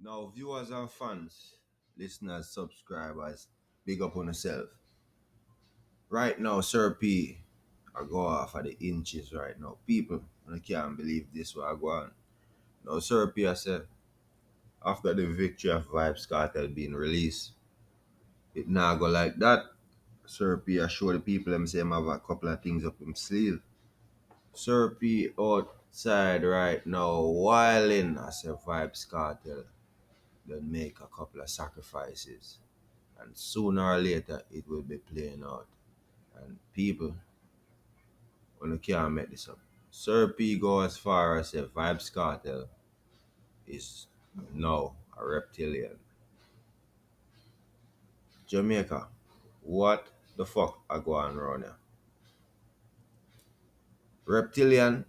Now, viewers and fans, listeners, subscribers, big up on yourself. Right now, Sir P, I go off at the inches right now. People, I can't believe this what I go on. Now, Sir P, I said, after the victory of Vybz Kartel being released, it now go like that. Sir P, I show the people them say him have a couple of things up his sleeve. Sir P outside right now, wilding. I said, Vybz Kartel, then make a couple of sacrifices. And sooner or later it will be playing out. And people, when you can't make this up. Sir P go as far as say Vybz Kartel is now a reptilian. Jamaica, what the fuck are going on around here? Reptilian,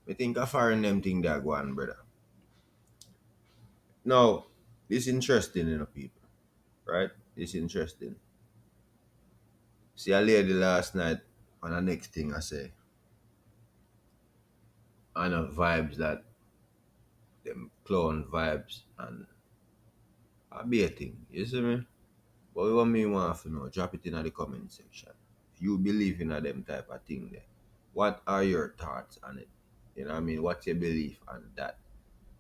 I think a foreign them thing that go on, brother. Now, this interesting, people, right? It's interesting. See a lady last night on the next thing I say, I know vibes that them clone vibes and a baiting. You see me? But what me want to know, drop it in the comment section. You believe in a them type of thing there. What are your thoughts on it? You know what I mean? What's your belief on that?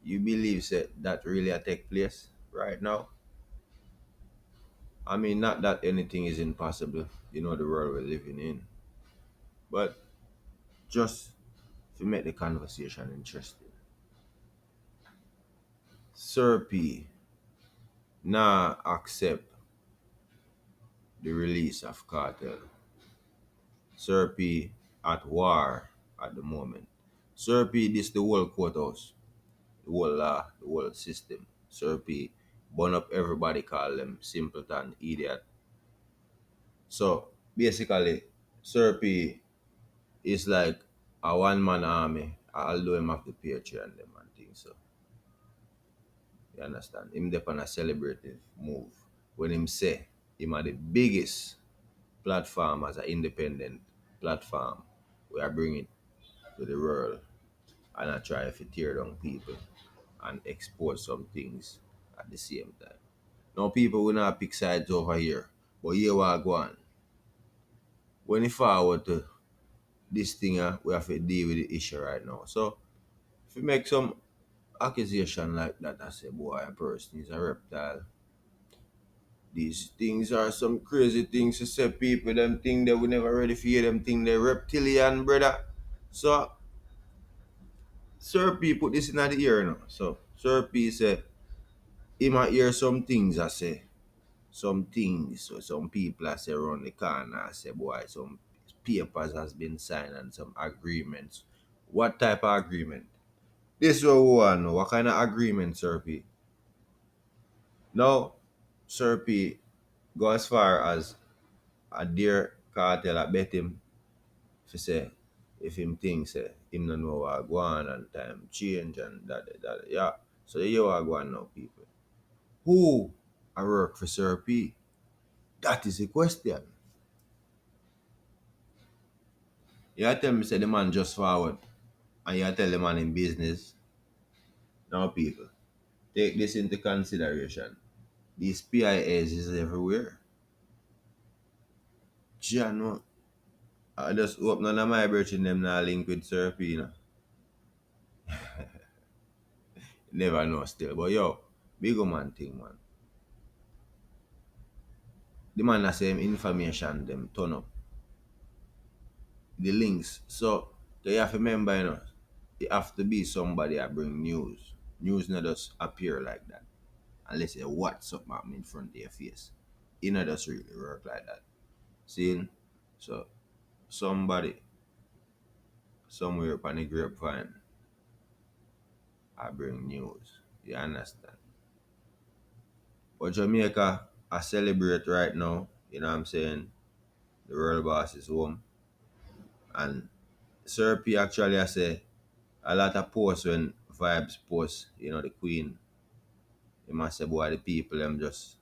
You believe that really a take place right now? I mean, not that anything is impossible, you know, the world we're living in. But just to make the conversation interesting. Sir P, nah accept the release of Cartel. Sir P at war at the moment. Sir P this the whole courthouse, the whole law, the whole system. Sir P burn up everybody, call them simpleton, idiot. So basically, Sir P is like a one man army, although him have to pay and them and things. So you understand? Him dep on a celebrative move. When him say him are the biggest platform as an independent platform we are bringing to the world, and I try to tear down people and expose some things at the same time. Now people will not pick sides over here, but here we are going. When you forward to this thing, we have to deal with the issue right now. So if you make some accusation like that, I say, boy, a person is a reptile. These things are some crazy things to say. People them think they will never ready for you, them think they're reptilian, brother. So Sir P put this in the ear now. So Sir P said he might hear some things I say. Some things. So some people I say around the corner I say, boy, some papers has been signed and some agreements. What type of agreement? This is what we want to know. What kind of agreement, Sir P? Now, Sir P go as far as a dear cartel I bet him to say if him thinks him no know what go on and time change and that. Yeah. So you are going now, people. Who I work for Sir P? That is the question. You tell me say the man just forward and you tell the man in business. Now people, take this into consideration. These PIAs is everywhere. John, I just hope none of my brethren them not link with Sir P. You know? Never know still. But yo, big man thing, man. The man that same information them turn up. The links. So you have to remember, it have to be somebody that bring news. News not just appear like that. Unless you what's up happening in front of your face. It not just really work like that. See? So somebody somewhere upon the grapevine I bring news. You understand? But Jamaica I celebrate right now, you know what I'm saying? The world boss is home. And Sir P actually I say a lot of posts when Vibes post, the Queen, you must say boy the people them just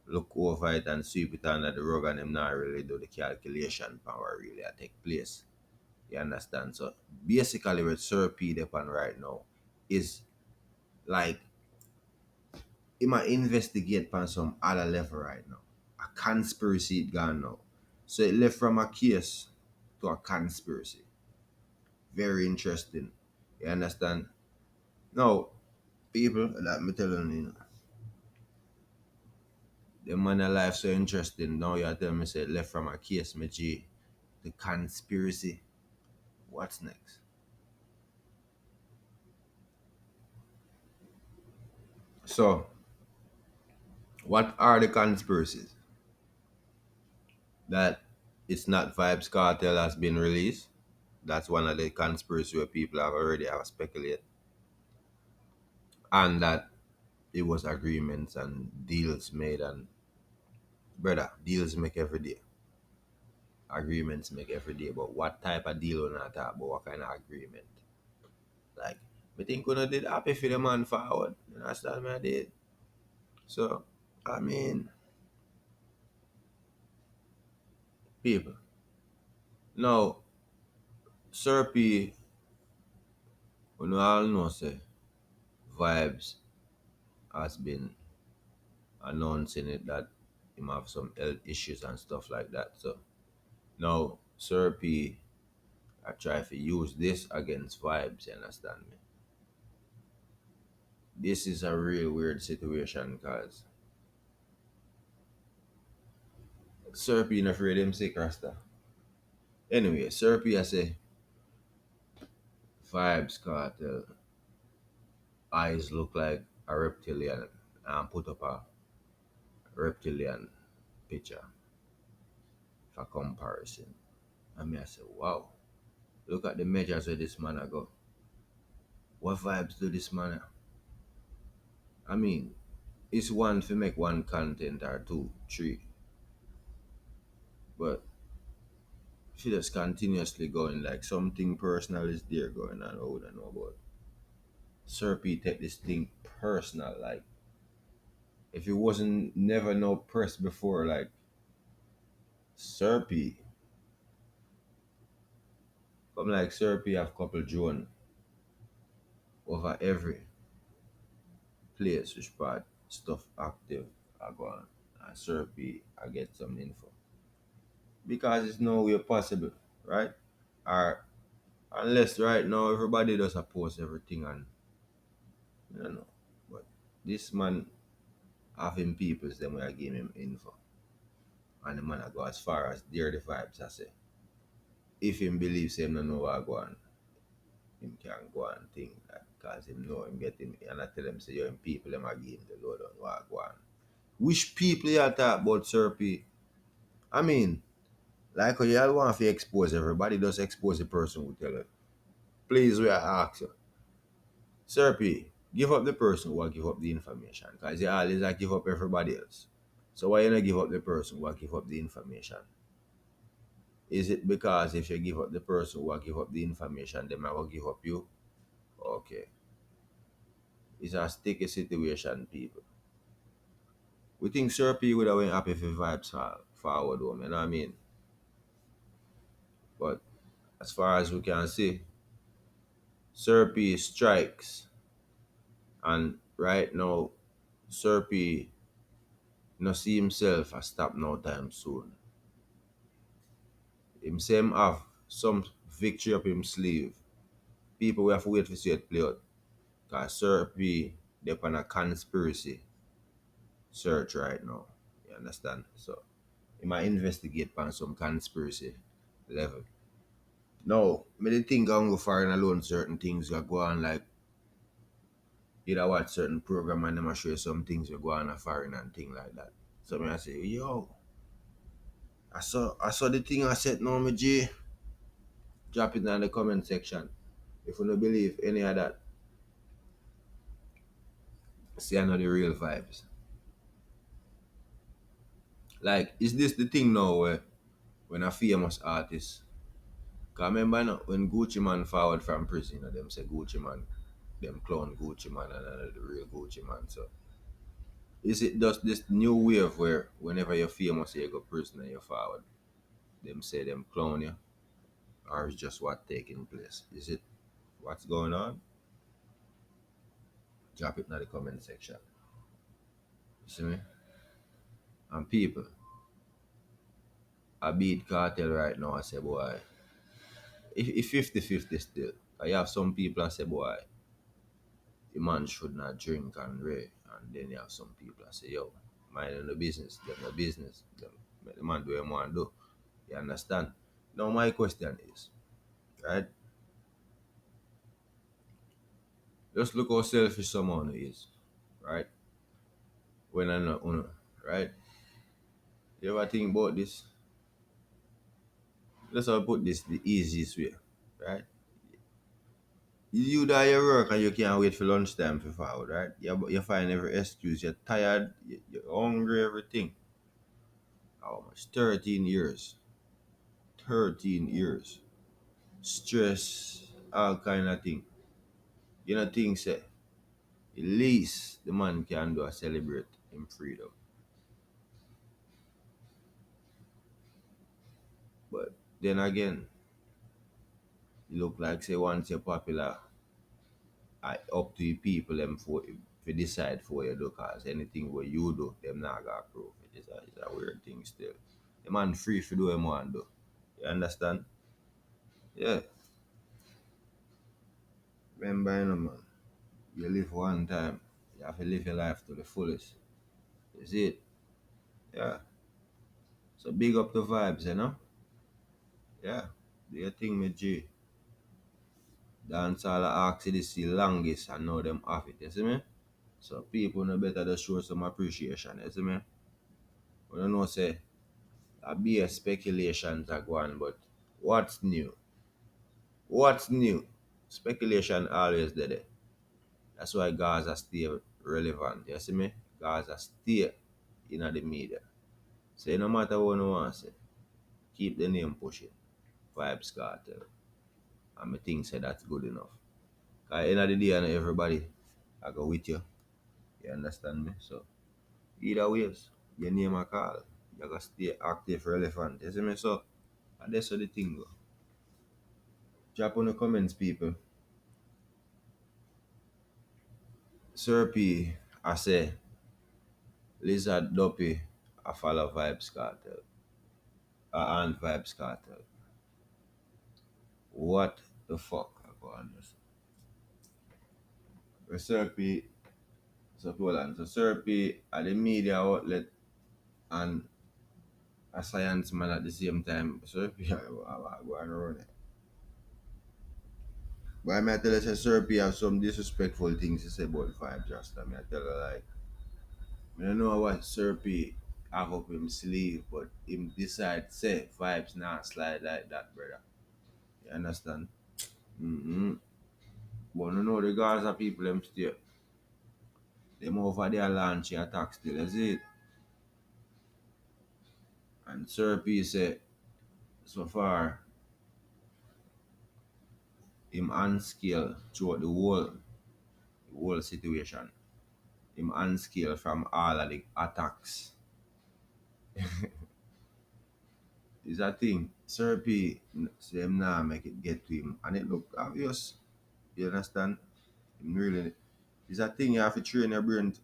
look over it and sweep it under the rug and them not really do the calculation power really take place. You understand? So basically what Sir P depend right now is like he might investigate on some other level right now. A conspiracy it gone now. So it left from a case to a conspiracy. Very interesting. You understand? Now, people, let me tell you, the man life so interesting. Now you tell me say left from a case, my G. The conspiracy. What's next? So, what are the conspiracies? That it's not Vybz Kartel has been released. That's one of the conspiracy where people have already have speculated. And that it was agreements and deals made, and brother, deals make every day. Agreements make every day. But what type of deal we not talk about? What kind of agreement? Like, me think we did happy for the man forward. You understand me? I did. So, I mean, people. Now, Sir P, we all know say Vibes has been announcing it that him have some health issues and stuff like that. So now Sir P I try to use this against Vibes, you understand me? This is a real weird situation because Sir P not afraid him sick Rasta. Anyway, Sir P I say Vibes Cartel eyes look like a reptilian and put up a reptilian picture for comparison. And me I say, wow, look at the measures where this man I go. What vibes do this man? I mean, it's one to make one content or two, three, but she just continuously going like something personal is there going on. I wouldn't know about. Sir P take this thing personal, like if it wasn't never no press before, like Sir P, I'm like Sir P have couple drone over every place which part stuff active I go on. And Sir P I get some info. Because it's no way possible, right? Or unless right now everybody does post everything and you know. But this man having peoples them where I give him info. And the man I go as far as dare the vibes I say. If him believes him no know what I go on, him can go and think that because him know him get him and I tell him say yo him people them I give him the load on what I go on. Which people you talk about Sir P? I mean, like how you all want to expose everybody, just expose the person who tell it. Please we ask you. Sir P, give up the person who will give up the information. Because you always like give up everybody else. So why you not give up the person who will give up the information? Is it because if you give up the person who will give up the information, they might will give up you? Okay. It's a sticky situation, people. We think Sir P would have been happy if the vibes forward home, you know what I mean? But as far as we can see, Sir P strikes. And right now, Sir P no see himself a stop no time soon. Him say him have some victory up him sleeve. People will have to wait to see it play out. Cause Sir P they on a conspiracy search right now. You understand? So he might investigate on some conspiracy level. No, me the think I'm go foreign alone certain things that go on like either watch certain program and them a show you some things that go on a foreign and thing like that. So me I say, yo, I saw the thing I said no me G. Drop it in the comment section. If you don't believe any of that, see I know the real vibes. Like, is this the thing now where when a famous artist, cause remember now, when Gucci Man forward from prison, you know, them say Gucci Man, them clone Gucci Man and the real Gucci Man. So is it just this new wave where whenever you're famous you go prison and you're forward, them say them clone you? Or is just what taking place? Is it what's going on? Drop it in the comment section. You see me? And people, I beat cartel right now. I say, boy, if 50-50 still, I have some people I say, boy, the man should not drink and rave. And then you have some people I say, yo, mind the business, them the business. Them, let the man do what he want to do. You understand? Now my question is, right? Just look how selfish someone is, right? When I know, right? You ever think about this? Let's all put this the easiest way, right? You do your work and you can't wait for lunchtime for forward, right? You find every excuse. You're tired, you're hungry, everything. How much? 13 years. 13 years. Stress, all kind of thing. You know things say, the least the man can do is celebrate him freedom. But then again, you look like say once you're popular, up to the people them for decide for you do cause anything what you do, them not gonna approve. It's a weird thing still. The man free for do what he want do. You understand? Yeah. Remember you know, man, you live one time. You have to live your life to the fullest. You see it? Yeah. So big up the vibes, you know? Yeah. Do your thing with G. Dancehall ask you this the longest and now them off it, you see me? So people know better to show some appreciation, you see me? We don't know say a be a speculations are going, but what's new? What's new? Speculation always there. That's why Gaza stay relevant. You see me? Gaza stay in the media. So no matter what you want to say, keep the name pushing. Vybz Kartel. And I think say that's good enough. Cause end of the day, and everybody I go with you. You understand me? So either ways, your name a call. You gotta stay active, relevant. You see me? So and that's how the thing go. Drop on the comments, people. Sir P, I say, Lizard Duppy, I follow Vybz Kartel. And Vybz Kartel. What the fuck I go on this? Sir P, so hold on. So Sir P are the media outlet and a science man at the same time. Sir P, I go and run it. But I may tell you, say, Sir P have some disrespectful things to say about Vybz just I mean, I tell her like, I don't know what Sir P have up him sleeve, but him decide say Vybz not slide like that, brother. You understand? Mm-hmm. But you know the Gaza people them still them over there launching attack still, is it? And Sir P say so far him unscale throughout the whole situation. Him unscale from all of the attacks. Is a thing. Sir P say him nah make it get to him. And it look obvious. You understand? Him really it's a thing you have to train your brain.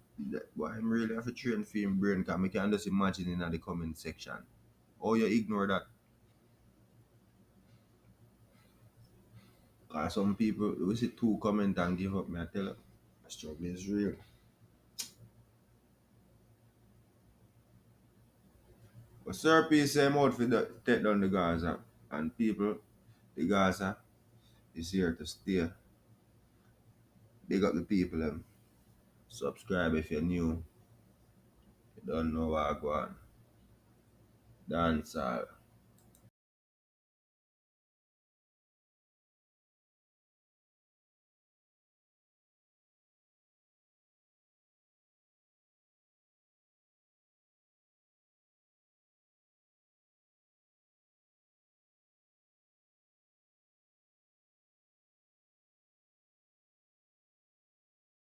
Why him really have to train for him brain because I can just imagine in the comment section. Oh you ignore that. Cause some people we see two comment and give up me I tell you. The struggle is real. But Sir P say him out for take down the Gaza and people the Gaza is here to stay. Big up the people them. Subscribe if you're new. You don't know what I go on. Dancehall.